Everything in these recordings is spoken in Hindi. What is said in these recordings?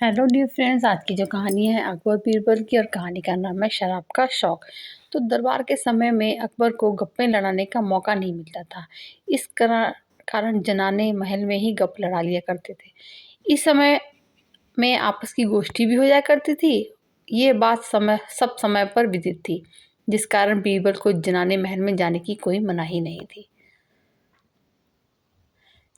हेलो डियर फ्रेंड्स, आज की जो कहानी है अकबर बीरबल की और कहानी का नाम है शराब का शौक। तो दरबार के समय में अकबर को गप्पे लड़ाने का मौका नहीं मिलता था। इस कारण जनाने महल में ही गप लड़ा लिया करते थे। इस समय में आपस की गोष्ठी भी हो जाया करती थी। ये बात सब समय पर विदित थी, जिस कारण बीरबल को जनाने महल में जाने की कोई मनाही नहीं थी।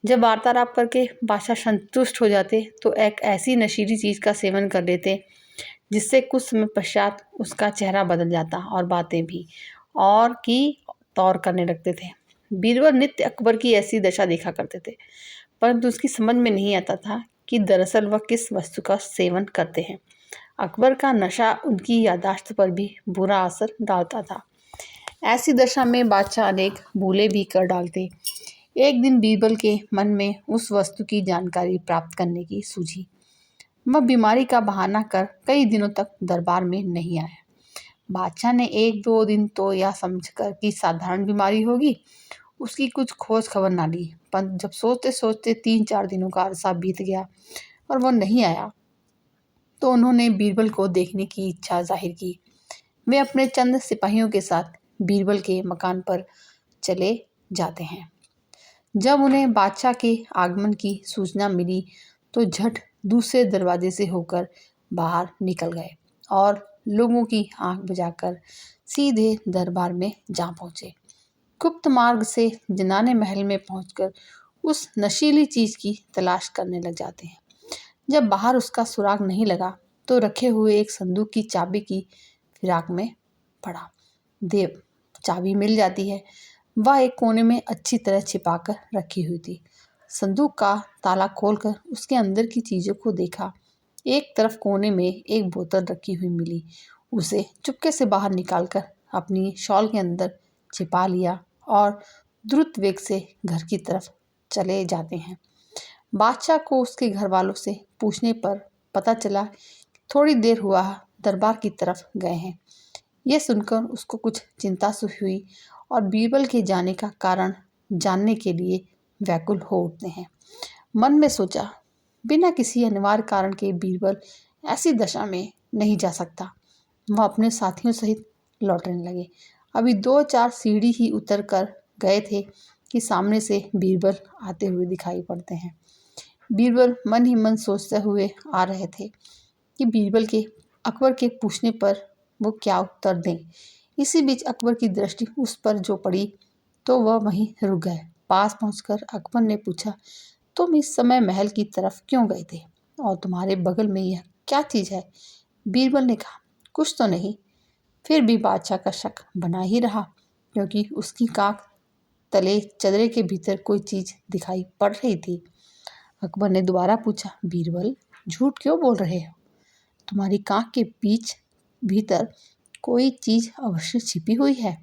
जब वार्तालाप करके बादशाह संतुष्ट हो जाते तो एक ऐसी नशीली चीज़ का सेवन कर लेते जिससे कुछ समय पश्चात उसका चेहरा बदल जाता और बातें भी और की तौर करने लगते थे। बीरबल नित्य अकबर की ऐसी दशा देखा करते थे, परंतु उसकी समझ में नहीं आता था कि दरअसल वह किस वस्तु का सेवन करते हैं। अकबर का नशा उनकी याददाश्त पर भी बुरा असर डालता था। ऐसी दशा में बादशाह अनेक भूले भी कर डालते। एक दिन बीरबल के मन में उस वस्तु की जानकारी प्राप्त करने की सूझी। वह बीमारी का बहाना कर कई दिनों तक दरबार में नहीं आया। बादशाह ने एक दो दिन तो यह समझकर कि साधारण बीमारी होगी, उसकी कुछ खोज खबर ना ली। पर जब सोचते सोचते 3-4 दिनों का अरसा बीत गया और वह नहीं आया, तो उन्होंने बीरबल को देखने की इच्छा जाहिर की। वे अपने चंद सिपाहियों के साथ बीरबल के मकान पर चले जाते हैं। जब उन्हें बादशाह के आगमन की सूचना मिली तो झट दूसरे दरवाजे से होकर बाहर निकल गए और लोगों की आंख बुझाकर सीधे दरबार में जा पहुंचे। गुप्त मार्ग से जनाने महल में पहुंचकर उस नशीली चीज की तलाश करने लग जाते हैं। जब बाहर उसका सुराग नहीं लगा तो रखे हुए एक संदूक की चाबी की फिराक में पड़ा। देव चाबी मिल जाती है। वह एक कोने में अच्छी तरह छिपाकर रखी हुई थी। संदूक का ताला खोलकर उसके अंदर की चीज़ों को देखा। एक तरफ कोने में एक बोतल रखी हुई मिली। उसे चुपके से बाहर निकालकर अपनी शॉल के अंदर छिपा लिया और द्रुत वेग से घर की तरफ चले जाते हैं। बादशाह को उसके घर वालों से पूछने पर पता चला थोड़ी देर हुआ दरबार की तरफ गए हैं। यह सुनकर उसको कुछ चिंता सी हुई और बीरबल के जाने का कारण जानने के लिए व्याकुल हो उठते हैं। मन में सोचा, बिना किसी अनिवार्य कारण के बीरबल ऐसी दशा में नहीं जा सकता। वह अपने साथियों सहित लौटने लगे। अभी 2-4 सीढ़ी ही उतर कर गए थे कि सामने से बीरबल आते हुए दिखाई पड़ते हैं। बीरबल मन ही मन सोचते हुए आ रहे थे कि बीरबल के अकबर के पूछने पर वो क्या उत्तर दें। इसी बीच अकबर की दृष्टि उस पर जो पड़ी तो वह वहीं रुक गए। पास पहुंचकर अकबर ने पूछा, तुम इस समय महल की तरफ क्यों गए थे और तुम्हारे बगल में यह क्या चीज़ है? बीरबल ने कहा, कुछ तो नहीं। फिर भी बादशाह का शक बना ही रहा, क्योंकि उसकी कांख तले चदरे के भीतर कोई चीज़ दिखाई पड़ रही थी। अकबर ने दोबारा पूछा, बीरबल झूठ क्यों बोल रहे हो? तुम्हारी कांख के बीच भीतर कोई चीज अवश्य छिपी हुई है।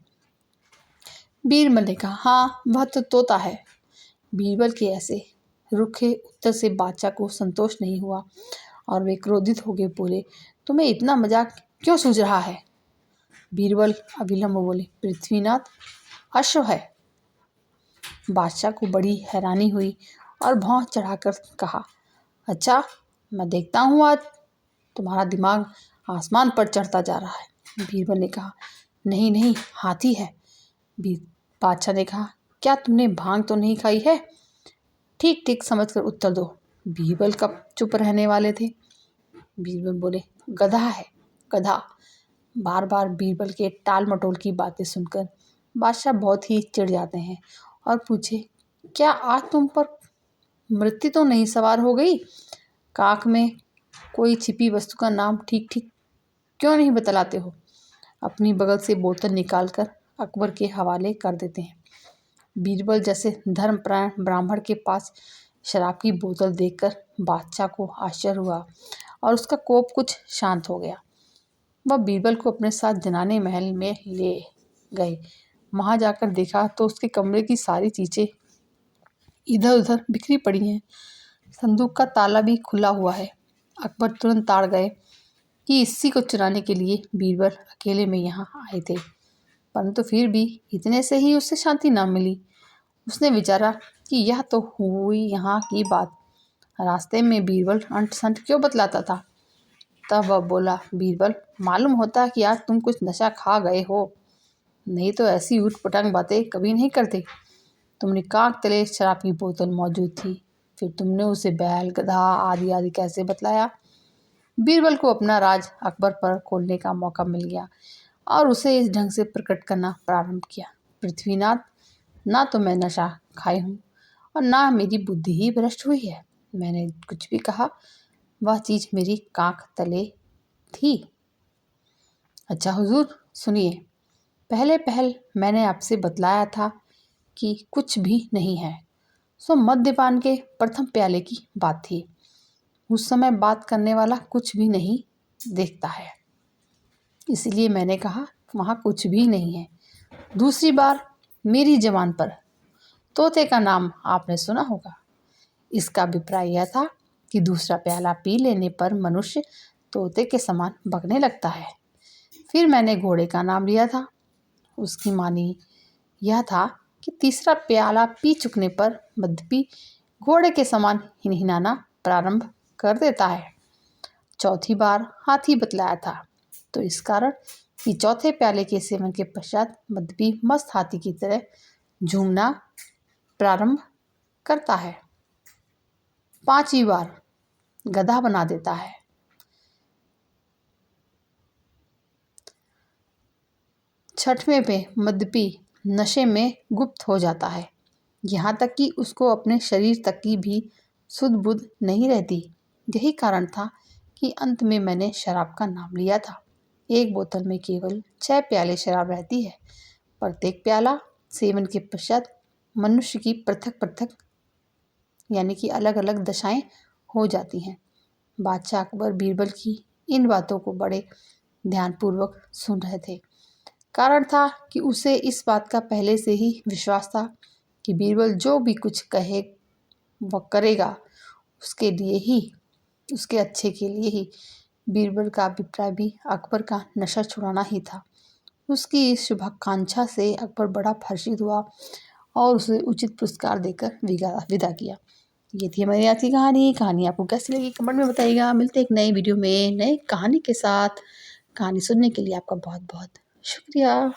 बीरबल ने कहा, हाँ, वह तो तोता है। बीरबल के ऐसे रुखे उत्तर से बादशाह को संतोष नहीं हुआ और वे क्रोधित होकर बोले, तुम्हें इतना मजाक क्यों सूझ रहा है? बीरबल अविलंब बोले, पृथ्वीनाथ अश्व है। बादशाह को बड़ी हैरानी हुई और भौं चढ़ाकर कहा, अच्छा, मैं देखता हूँ आज तुम्हारा दिमाग आसमान पर चढ़ता जा रहा है। बीरबल ने कहा, नहीं नहीं, हाथी है। बादशाह ने कहा, क्या तुमने भांग तो नहीं खाई है? ठीक ठीक समझकर उत्तर दो। बीरबल कब चुप रहने वाले थे। बीरबल बोले, गधा है, गधा। बार बार बीरबल के टाल मटोल की बातें सुनकर बादशाह बहुत ही चिढ़ जाते हैं और पूछे, क्या आज तुम पर मृत्यु तो नहीं सवार हो गई? काख में कोई छिपी वस्तु का नाम ठीक ठीक क्यों नहीं बतलाते हो? अपनी बगल से बोतल निकालकर अकबर के हवाले कर देते हैं। बीरबल जैसे धर्मपरायण ब्राह्मण के पास शराब की बोतल देखकर बादशाह को आश्चर्य हुआ और उसका कोप कुछ शांत हो गया। वह बीरबल को अपने साथ जनाने महल में ले गए। वहां जाकर देखा तो उसके कमरे की सारी चीजें इधर उधर बिखरी पड़ी हैं। संदूक का ताला भी खुला हुआ है। अकबर तुरंत ताड़ गए कि इसी को चुराने के लिए बीरबल अकेले में यहाँ आए थे, परंतु फिर भी इतने से ही उसे शांति ना मिली। उसने विचारा कि यह तो हुई यहाँ की बात, रास्ते में बीरबल अंट संट क्यों बतलाता था। तब वह बोला, बीरबल, मालूम होता है कि आज तुम कुछ नशा खा गए हो, नहीं तो ऐसी ऊट पटांग बातें कभी नहीं करते। तुमने कांख तले शराब की बोतल मौजूद थी, फिर तुमने उसे बैल, गधा आदि आदि कैसे बतलाया। बीरबल को अपना राज अकबर पर खोलने का मौका मिल गया और उसे इस ढंग से प्रकट करना प्रारंभ किया। पृथ्वीनाथ, ना तो मैं नशा खाई हूँ और ना मेरी बुद्धि ही भ्रष्ट हुई है। मैंने कुछ भी कहा वह चीज़ मेरी कांख तले थी। अच्छा हुजूर सुनिए, पहले पहल मैंने आपसे बतलाया था कि कुछ भी नहीं है, सो मद्यपान के प्रथम प्याले की बात थी। उस समय बात करने वाला कुछ भी नहीं देखता है, इसलिए मैंने कहा वहाँ कुछ भी नहीं है। दूसरी बार मेरी जबान पर तोते का नाम आपने सुना होगा। इसका अभिप्राय यह था कि दूसरा प्याला पी लेने पर मनुष्य तोते के समान बकने लगता है। फिर मैंने घोड़े का नाम लिया था। उसकी मानी यह था कि तीसरा प्याला पी चुकने पर मद्यपी घोड़े के समान हिनहिनाना प्रारंभ कर देता है। चौथी बार हाथी बतलाया था, तो इस कारण कि चौथे प्याले के सेवन के पश्चात मद्यपी मस्त हाथी की तरह झूमना प्रारंभ करता है। पांचवी बार गधा बना देता है। छठवें पे मद्यपी नशे में गुप्त हो जाता है, यहाँ तक कि उसको अपने शरीर तक की भी सुध बुध नहीं रहती। यही कारण था कि अंत में मैंने शराब का नाम लिया था। एक बोतल में केवल 6 प्याले शराब रहती है। प्रत्येक प्याला सेवन के पश्चात मनुष्य की पृथक पृथक यानी कि अलग अलग दशाएं हो जाती हैं। बादशाह अकबर बीरबल की इन बातों को बड़े ध्यानपूर्वक सुन रहे थे। कारण था कि उसे इस बात का पहले से ही विश्वास था कि बीरबल जो भी कुछ कहे वह करेगा उसके लिए ही, उसके अच्छे के लिए ही। बीरबल का अभिप्राय भी अकबर का नशा छुड़ाना ही था। उसकी इस शुभाकांक्षा से अकबर बड़ा हर्षित हुआ और उसे उचित पुरस्कार देकर विदा किया। ये थी हमारी आज की कहानी। कहानी आपको कैसी लगी कमेंट में बताइएगा। मिलते हैं एक नई वीडियो में नई कहानी के साथ। कहानी सुनने के लिए आपका बहुत बहुत शुक्रिया।